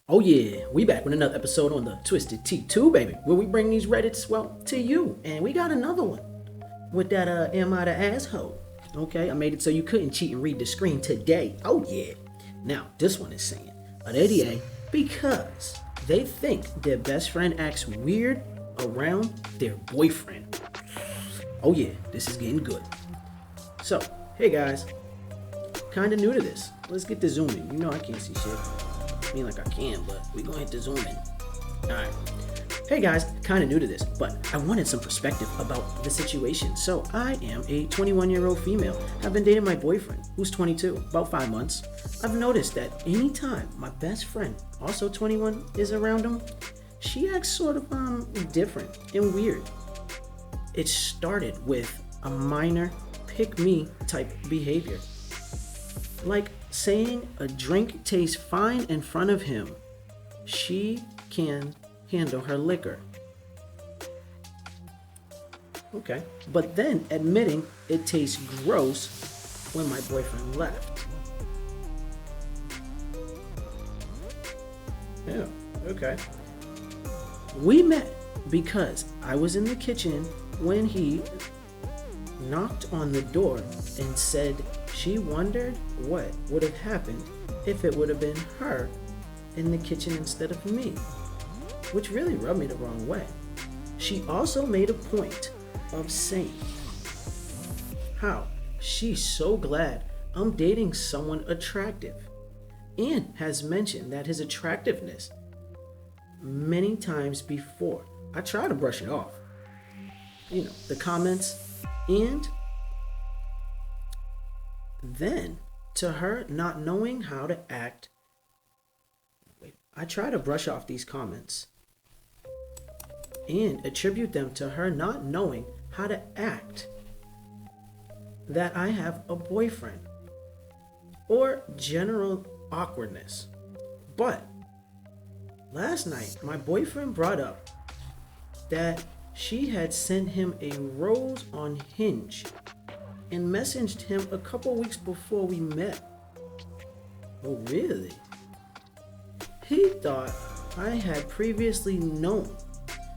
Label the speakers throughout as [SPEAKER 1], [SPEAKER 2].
[SPEAKER 1] Oh yeah, we back with another episode on the Twisted T2, baby, where we bring these Reddits, well, to you. And we got another one with that am I the asshole? Okay, I made it so you couldn't cheat and read the screen today. Oh yeah. Now, this one is saying, an ADA because they think their best friend acts weird around their boyfriend. Oh yeah, this is getting good. So, hey guys, kinda new to this. Let's get the zoom in. You know I can't see shit. I mean, like I can, but we gonna hit the zoom in. Alright. Hey guys, kinda new to this, but I wanted some perspective about the situation. So I am a 21-year-old female. I've been dating my boyfriend, who's 22, about 5 months. I've noticed that anytime my best friend, also 21, is around him, she acts sort of different and weird. It started with a minor pick me type behavior. Like saying a drink tastes fine in front of him. She can handle her liquor. Okay. But then admitting it tastes gross when my boyfriend left. Yeah, okay. We met because I was in the kitchen when he knocked on the door and said she wondered what would have happened if it would have been her in the kitchen instead of me, which really rubbed me the wrong way. She also made a point of saying how she's so glad I'm dating someone attractive and has mentioned that his attractiveness many times before. I try to brush it off. You know, the comments, and then to her not knowing how to act. Wait, I try to brush off these comments and attribute them to her not knowing how to act that I have a boyfriend or general awkwardness. But last night, my boyfriend brought up that she had sent him a rose on Hinge and messaged him a couple weeks before we met. Oh, really? He thought I had previously known,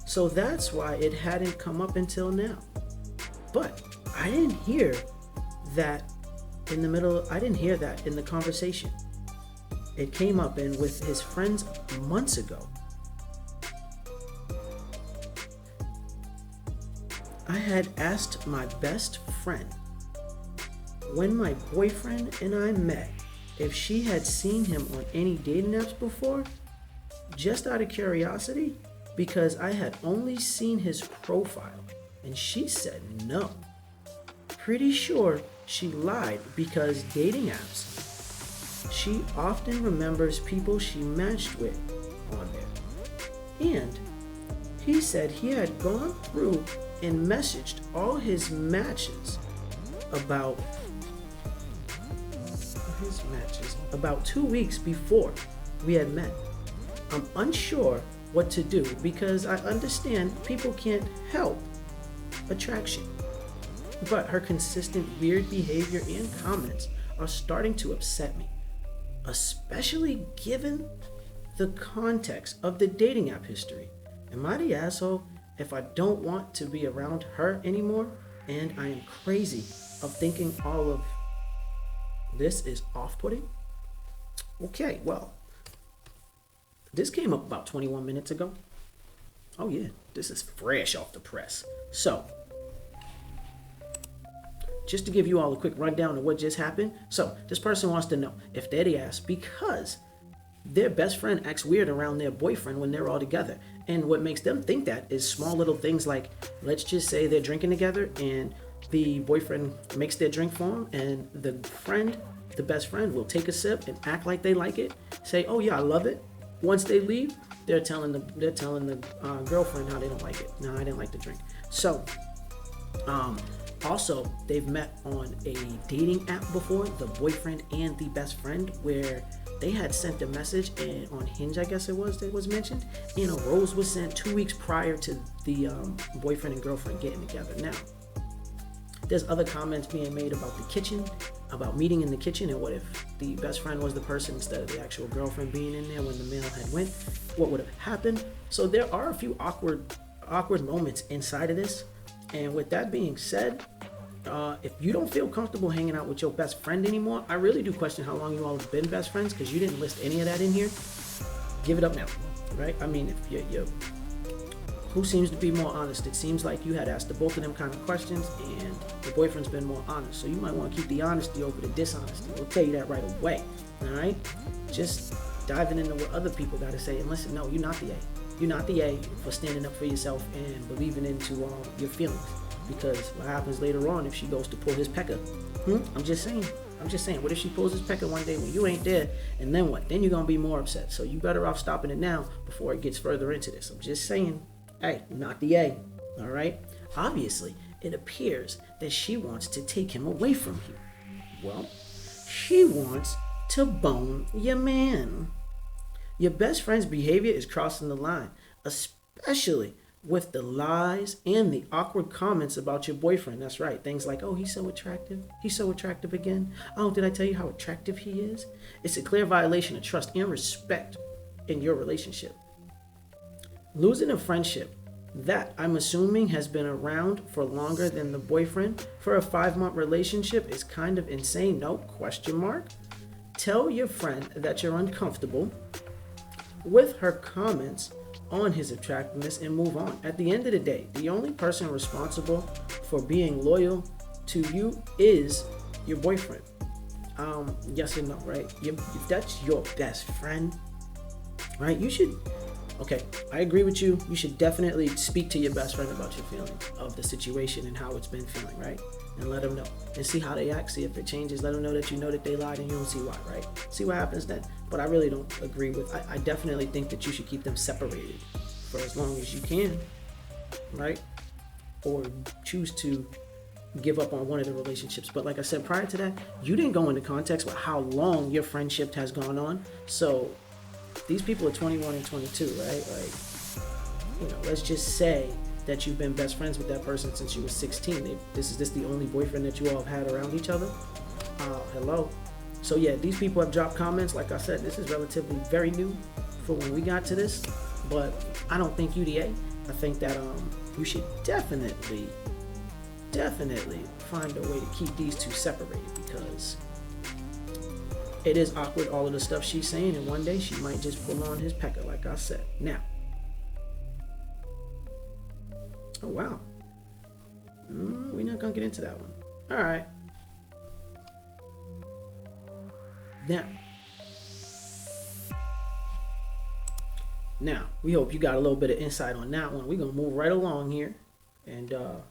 [SPEAKER 1] so that's why it hadn't come up until now. But I didn't hear that in the middle, I didn't hear that in the conversation. It came up in with his friends months ago. I had asked my best friend when my boyfriend and I met if she had seen him on any dating apps before, just out of curiosity, because I had only seen his profile, and she said no. Pretty sure she lied because dating apps, she often remembers people she matched with on there. And he said he had gone through and messaged all his matches about 2 weeks before we had met. I'm unsure what to do because I understand people can't help attraction. But her consistent weird behavior and comments are starting to upset me, especially given the context of the dating app history. Am I the asshole if I don't want to be around her anymore and I am crazy of thinking all of this is off-putting? Okay, well, this came up about 21 minutes ago. Oh yeah, this is fresh off the press. So, just to give you all a quick rundown of what just happened. So, this person wants to know if they're the ass because their best friend acts weird around their boyfriend when they're all together. And what makes them think that is small little things like, let's just say they're drinking together and the boyfriend makes their drink for them and the best friend will take a sip and act like they like it, say, oh yeah, I love it. Once they leave, they're telling the girlfriend how they don't like it. No, I didn't like the drink. So, also, they've met on a dating app before, the boyfriend and the best friend, where they had sent a message and on Hinge, I guess it was, that was mentioned, and a rose was sent 2 weeks prior to the boyfriend and girlfriend getting together. Now, there's other comments being made about the kitchen, about meeting in the kitchen, and what if the best friend was the person instead of the actual girlfriend being in there when the meal had went, what would have happened. So there are a few awkward moments inside of this. And with that being said, if you don't feel comfortable hanging out with your best friend anymore, I really do question how long you all have been best friends, because you didn't list any of that in here. Give it up now, right? I mean, if you who seems to be more honest? It seems like you had asked the both of them kind of questions, and your boyfriend's been more honest. So you might want to keep the honesty over the dishonesty. We'll tell you that right away, all right? Just diving into what other people got to say. And listen, no, you're not the A. You're not the A for standing up for yourself and believing into your feelings. Because what happens later on if she goes to pull his pecker? I'm just saying. What if she pulls his pecker one day when you ain't there? And then what? Then you're going to be more upset. So you better off stopping it now before it gets further into this. I'm just saying. Hey, not the A, all right? Obviously, it appears that she wants to take him away from you. Well, she wants to bone your man. Your best friend's behavior is crossing the line, especially with the lies and the awkward comments about your boyfriend. That's right. Things like, oh, he's so attractive. He's so attractive again. Oh, did I tell you how attractive he is? It's a clear violation of trust and respect in your relationship. Losing a friendship that I'm assuming has been around for longer than the boyfriend for a 5-month relationship is kind of insane. No question mark. Tell your friend that you're uncomfortable with her comments on his attractiveness and move on. At the end of the day, the only person responsible for being loyal to you is your boyfriend. Yes or no, right? If that's your best friend, right, you should. Okay, I agree with you. You should definitely speak to your best friend about your feelings of the situation and how it's been feeling, right? And let them know. And see how they act, see if it changes. Let them know that you know that they lied and you don't see why, right? See what happens then. But I really don't agree with, I definitely think that you should keep them separated for as long as you can, right? Or choose to give up on one of the relationships. But like I said, prior to that, you didn't go into context with how long your friendship has gone on. So these people are 21 and 22, right? Like, let's just say that you've been best friends with that person since you were 16. Is this the only boyfriend that you all have had around each other? Hello. So yeah, these people have dropped comments. Like I said, this is relatively very new for when we got to this, but I don't think UDA. I think that you should definitely find a way to keep these two separated, because it is awkward, all of the stuff she's saying, and one day she might just pull on his pecker, like I said. Now, oh wow, we're not gonna get into that one. All right. Now, we hope you got a little bit of insight on that one. We're gonna move right along here, and I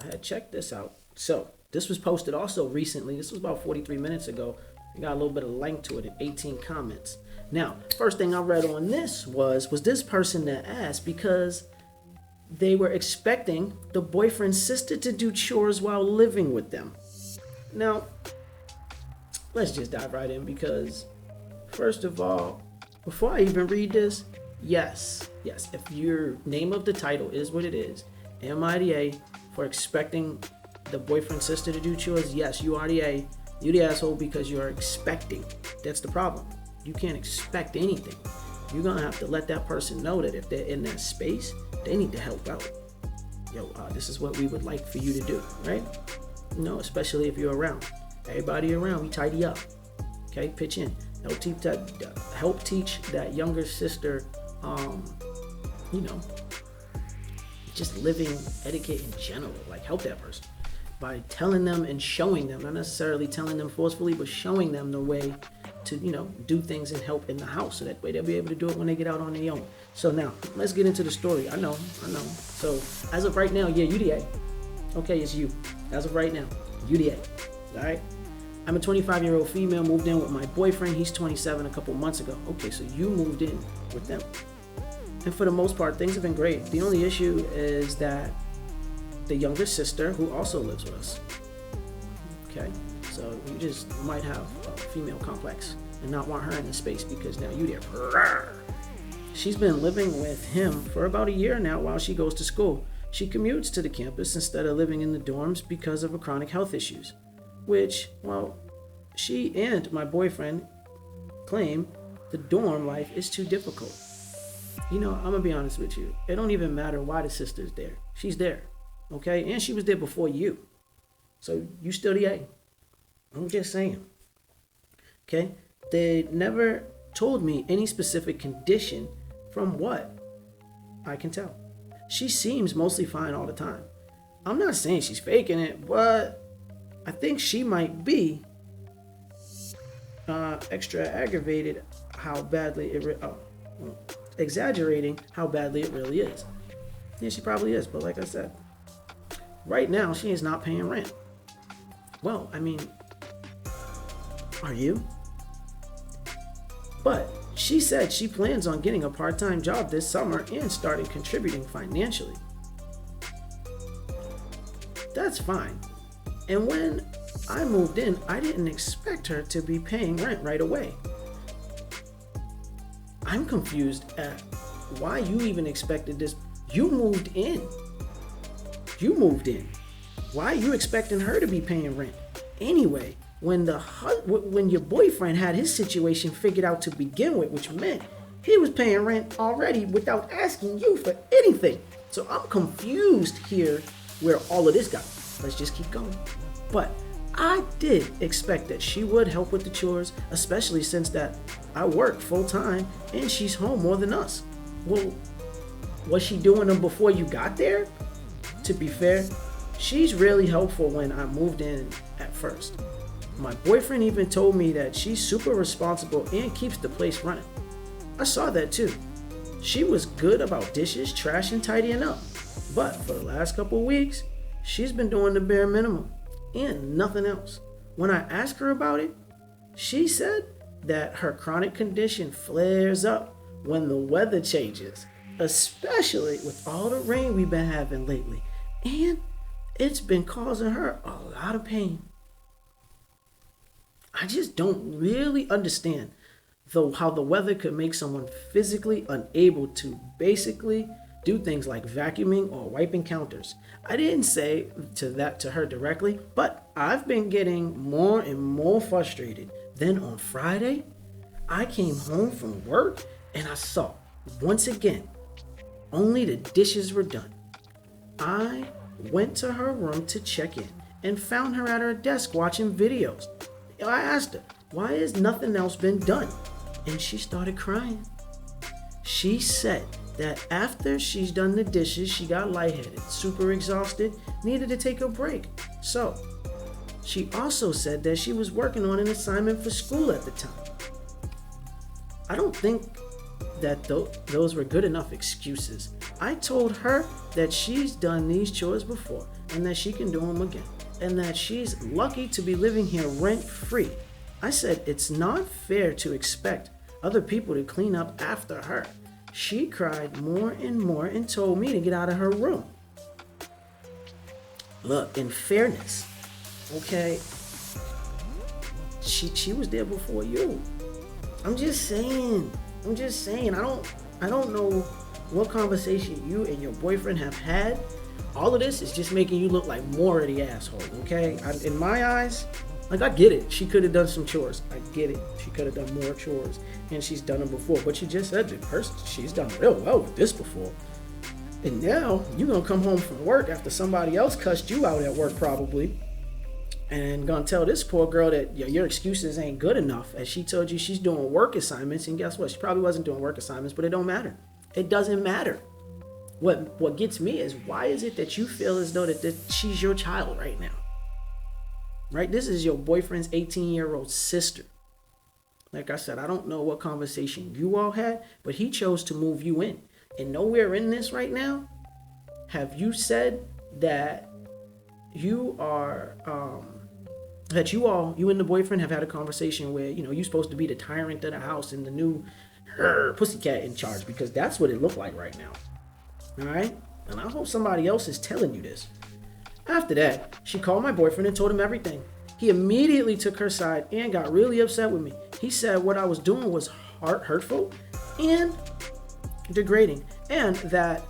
[SPEAKER 1] had checked this out. So this was posted also recently. This was about 43 minutes ago. We got a little bit of length to it and 18 comments. Now, first thing I read on this was this person that asked because they were expecting the boyfriend's sister to do chores while living with them. Now, let's just dive right in, because first of all, before I even read this, yes, if your name of the title is what it is, MIDA, for expecting the boyfriend's sister to do chores, yes, you are the A. You the asshole because you're expecting. That's the problem. You can't expect anything. You're gonna have to let that person know that if they're in that space, they need to help out. This is what we would like for you to do, right? Especially if you're around. Everybody around, we tidy up. Okay, pitch in. Help teach that younger sister, just living etiquette in general. Like, help that person by telling them and showing them, not necessarily telling them forcefully, but showing them the way to, do things and help in the house, so that way they'll be able to do it when they get out on their own. So now, let's get into the story. I know. So, as of right now, UDA. Okay, it's you. As of right now, UDA. All right? I'm a 25-year-old female, moved in with my boyfriend. He's 27 a couple months ago. Okay, so you moved in with them. And for the most part, things have been great. The only issue is that the younger sister, who also lives with us. Okay, so you just might have a female complex and not want her in the space because now you there. She's been living with him for about a year now while she goes to school. She commutes to the campus instead of living in the dorms because of her chronic health issues. which, well, she and my boyfriend claim the dorm life is too difficult. I'm gonna be honest with you. It don't even matter why the sister's there. She's there, okay? And she was there before you. So you still the A. I'm just saying. Okay? They never told me any specific condition from what I can tell. She seems mostly fine all the time. I'm not saying she's faking it, but I think she might be extra aggravated how badly exaggerating how badly it really is. Yeah, she probably is, but like I said, right now she is not paying rent. Well, I mean, are you? But she said she plans on getting a part-time job this summer and starting contributing financially. That's fine. And when I moved in, I didn't expect her to be paying rent right away. I'm confused at why you even expected this. You moved in. Why are you expecting her to be paying rent? Anyway, when your boyfriend had his situation figured out to begin with, which meant he was paying rent already without asking you for anything. So I'm confused here where all of this got. Let's just keep going. But I did expect that she would help with the chores, especially since that I work full time and she's home more than us. Well, was she doing them before you got there? To be fair, she's really helpful when I moved in at first. My boyfriend even told me that she's super responsible and keeps the place running. I saw that too. She was good about dishes, trash, and tidying up. But for the last couple of weeks, she's been doing the bare minimum and nothing else. When I asked her about it, she said that her chronic condition flares up when the weather changes, especially with all the rain we've been having lately. And it's been causing her a lot of pain. I just don't really understand how the weather could make someone physically unable to basically do things like vacuuming or wiping counters. I didn't say to her directly, but I've been getting more and more frustrated. Then on Friday, I came home from work and I saw, once again, only the dishes were done. I went to her room to check in and found her at her desk watching videos. I asked her, why has nothing else been done? And she started crying. She said that after she's done the dishes, she got lightheaded, super exhausted, needed to take a break. So, she also said that she was working on an assignment for school at the time. I don't think that those were good enough excuses. I told her that she's done these chores before and that she can do them again, and that she's lucky to be living here rent-free. I said it's not fair to expect other people to clean up after her. She cried more and more and told me to get out of her room. Look, in fairness, okay, she was there before you. I'm just saying. I don't know what conversation you and your boyfriend have had. All of this is just making you look like more of the asshole, okay? In my eyes, like, I get it. She could have done some chores. I get it. She could have done more chores, and she's done them before. But you just said she's done real well with this before. And now you're going to come home from work after somebody else cussed you out at work probably, and going to tell this poor girl that your excuses ain't good enough, as she told you she's doing work assignments. And guess what? She probably wasn't doing work assignments, but it don't matter. It doesn't matter. What gets me is, why is it that you feel as though that she's your child right now? Right? This is your boyfriend's 18-year-old sister. Like I said, I don't know what conversation you all had, but he chose to move you in. And nowhere in this right now have you said that you are, that you and the boyfriend have had a conversation where, you're supposed to be the tyrant of the house and the new pussycat in charge, because that's what it looked like right now. All right? And I hope somebody else is telling you this. After that, she called my boyfriend and told him everything. He immediately took her side and got really upset with me. He said what I was doing was hurtful and degrading, and that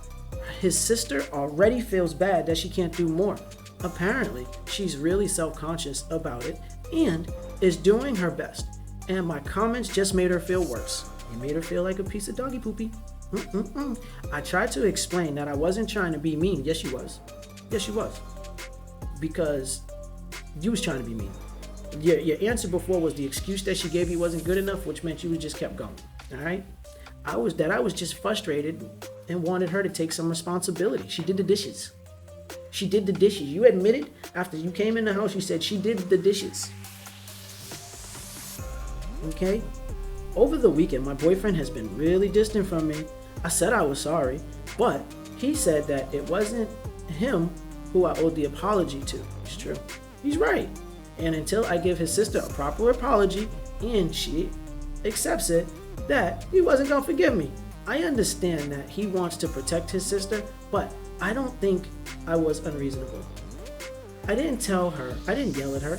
[SPEAKER 1] his sister already feels bad that she can't do more. Apparently, she's really self-conscious about it and is doing her best. And my comments just made her feel worse. It made her feel like a piece of doggy poopy. I tried to explain that I wasn't trying to be mean. Yes, you was. Yes, you was. Because you was trying to be mean. Your answer before was the excuse that she gave you wasn't good enough, which meant you just kept going. All right? I was just frustrated and wanted her to take some responsibility. She did the dishes. You admitted after you came in the house, you said she did the dishes. Okay? Over the weekend, my boyfriend has been really distant from me. I said I was sorry, but he said that it wasn't him who I owed the apology to. It's true. He's right. And until I give his sister a proper apology and she accepts it, that he wasn't gonna forgive me. I understand that he wants to protect his sister, but I don't think I was unreasonable. I didn't tell her, I didn't yell at her,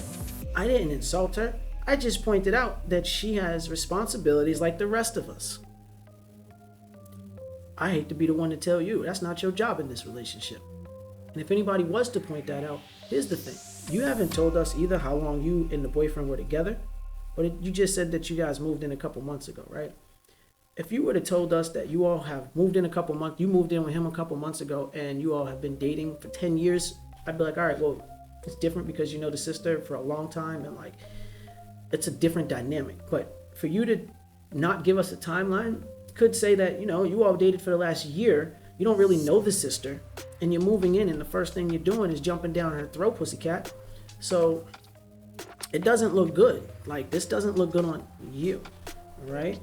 [SPEAKER 1] I didn't insult her. I just pointed out that she has responsibilities like the rest of us. I hate to be the one to tell you, that's not your job in this relationship. And if anybody was to point that out, here's the thing. You haven't told us either how long you and the boyfriend were together, but you just said that you guys moved in a couple months ago, right? If you would have told us that you all have moved in a couple months, you moved in with him a couple months ago and you all have been dating for 10 years, I'd be like, all right, well, it's different because you know the sister for a long time and like, it's a different dynamic. But for you to not give us a timeline could say that, you know, you all dated for the last year, you don't really know the sister, and you're moving in and the first thing you're doing is jumping down her throat, pussycat. So it doesn't look good. Like, this doesn't look good on you, right?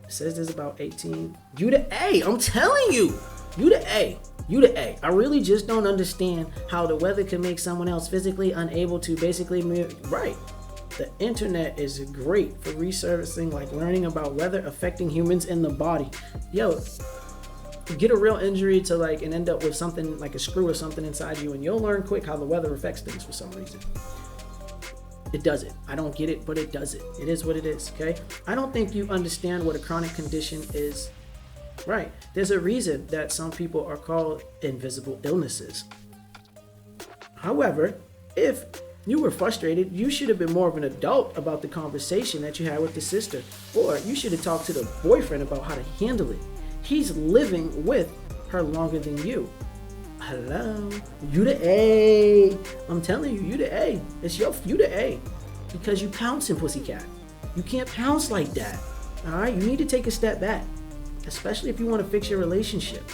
[SPEAKER 1] It says there's about 18. You the A, I'm telling you. You the A. You the A. I really just don't understand how the weather can make someone else physically unable to basically move. Right. The internet is great for resurfacing, like learning about weather affecting humans in the body. Yo, get a real injury to like and end up with something like a screw or something inside you, and you'll learn quick how the weather affects things for some reason. It does it. I don't get it, but it does it. It is what it is, okay? I don't think you understand what a chronic condition is. Right. There's a reason that some people are called invisible illnesses. However, if you were frustrated, you should have been more of an adult about the conversation that you had with the sister, or you should have talked to the boyfriend about how to handle it. He's living with her longer than you. Hello, you the A. I'm telling you, you the A. You the A, because you pouncing, pussycat. You can't pounce like that. All right, you need to take a step back, especially if you want to fix your relationship.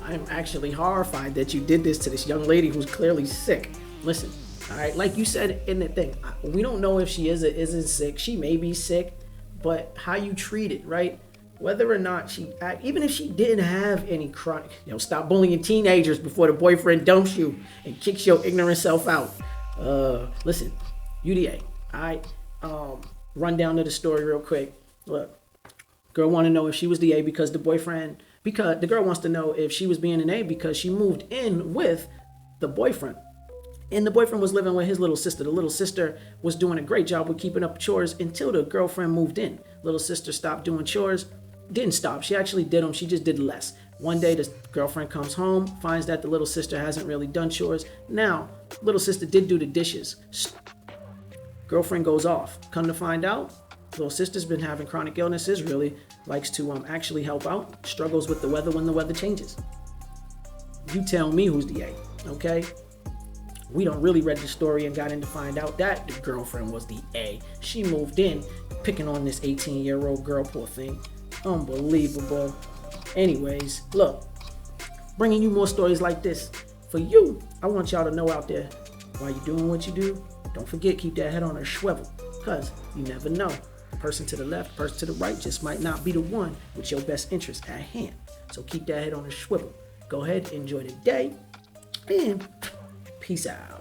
[SPEAKER 1] I'm actually horrified that you did this to this young lady who's clearly sick. Listen, all right, like you said in the thing, we don't know if she is or isn't sick. She may be sick, but how you treat it, right? Whether or not even if she didn't have any chronic, stop bullying teenagers before the boyfriend dumps you and kicks your ignorant self out. Listen, UDA, all right? Run down to the story real quick. Look, girl want to know if she was the A because the girl wants to know if she was being an A because she moved in with the boyfriend. And the boyfriend was living with his little sister. The little sister was doing a great job with keeping up chores until the girlfriend moved in. Little sister stopped doing chores. Didn't stop. She actually did them. She just did less. One day, the girlfriend comes home, finds that the little sister hasn't really done chores. Now, little sister did do the dishes. Girlfriend goes off. Come to find out, little sister's been having chronic illnesses, really likes to actually help out, struggles with the weather when the weather changes. You tell me who's the A, okay? We don't really read the story and got in to find out that the girlfriend was the A. She moved in, picking on this 18-year-old girl, poor thing. Unbelievable. Anyways, look, bringing you more stories like this. For you, I want y'all to know out there, while you're doing what you do, don't forget, keep that head on a swivel, because you never know. The person to the left, person to the right just might not be the one with your best interest at hand. So keep that head on a swivel. Go ahead, enjoy the day, and peace out.